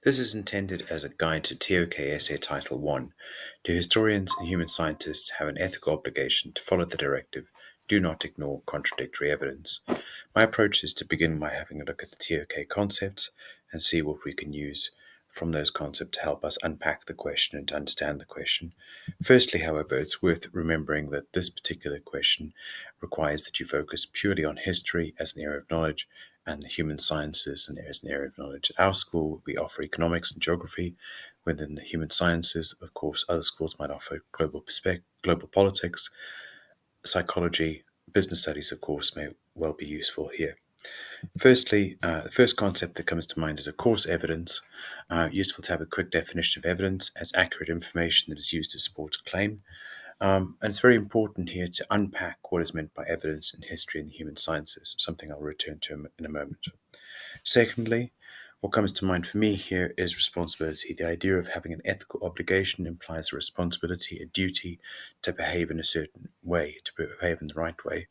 This is intended as a guide to TOK Essay Title 1. Do historians and human scientists have an ethical obligation to follow the directive, do not ignore contradictory evidence? My approach is to begin by having a look at the TOK concepts and see what we can use from those concepts to help us unpack the question and to understand the question. Firstly, however, it's worth remembering that this particular question requires that you focus purely on history as an area of knowledge and the human sciences as an area of knowledge. At our school, we offer economics and geography. Within the human sciences, of course, other schools might offer global politics, psychology, business studies, of course, may well be useful here. Firstly, the first concept that comes to mind is, of course, evidence. Useful to have a quick definition of evidence as accurate information that is used to support a claim. And it's very important here to unpack what is meant by evidence in history and the human sciences, something I'll return to in a moment. Secondly, what comes to mind for me here is responsibility. The idea of having an ethical obligation implies a responsibility, a duty to behave in a certain way, to behave in the right way.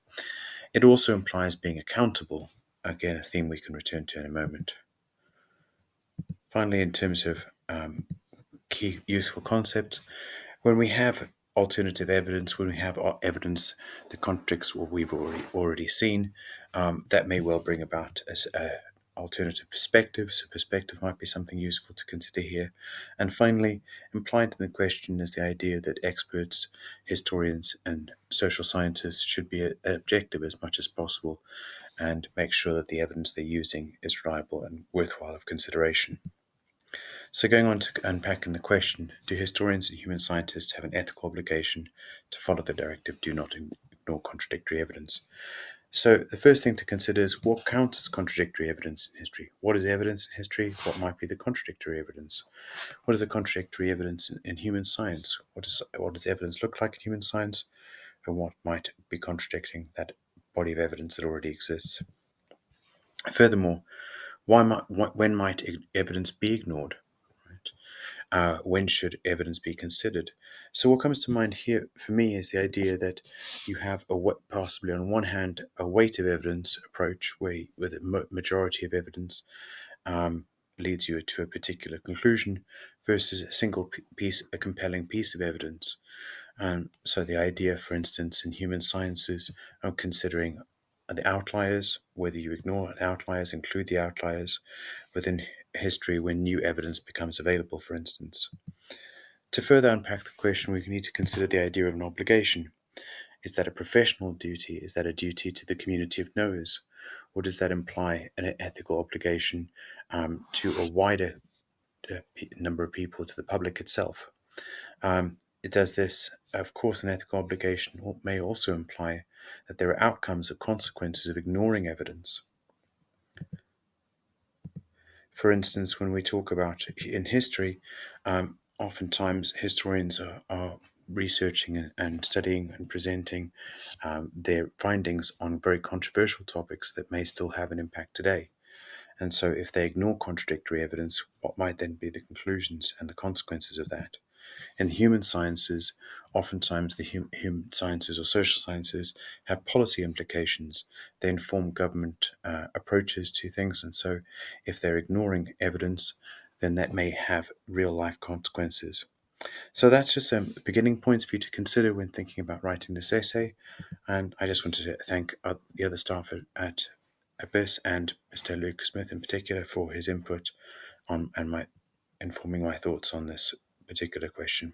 It also implies being accountable, again, a theme we can return to in a moment. Finally, in terms of key useful concepts, when we have alternative evidence, when we have evidence that contradicts what we've already seen, that may well bring about alternative perspectives. A perspective might be something useful to consider here. And finally, implied in the question is the idea that experts, historians, and social scientists should be objective as much as possible and make sure that the evidence they're using is reliable and worthwhile of consideration. So going on to unpacking the question, do historians and human scientists have an ethical obligation to follow the directive, do not ignore contradictory evidence? So the first thing to consider is what counts as contradictory evidence in history. What is evidence in history? What might be the contradictory evidence? What is the contradictory evidence in human science? What does evidence look like in human science? And what might be contradicting that body of evidence that already exists? Furthermore, when might evidence be ignored? When should evidence be considered? So what comes to mind here for me is the idea that you have possibly on one hand a weight of evidence approach where the majority of evidence leads you to a particular conclusion versus a compelling piece of evidence. So the idea, for instance, in human sciences of considering the outliers, whether you ignore the outliers, include the outliers within history when new evidence becomes available, for instance. To further unpack the question, we need to consider the idea of an obligation. Is that a professional duty? Is that a duty to the community of knowers? Or does that imply an ethical obligation to a wider number of people, to the public itself? Does this, of course, an ethical obligation may also imply that there are outcomes or consequences of ignoring evidence. For instance, when we talk about in history, oftentimes historians are researching and studying and presenting their findings on very controversial topics that may still have an impact today. And so if they ignore contradictory evidence, what might then be the conclusions and the consequences of that? In human sciences, oftentimes the human sciences or social sciences have policy implications. They inform government approaches to things. And so if they're ignoring evidence, then that may have real life consequences. So that's just some beginning points for you to consider when thinking about writing this essay. And I just wanted to thank the other staff at Abyss and Mr. Luke Smith in particular for his input on and my informing my thoughts on this particular question.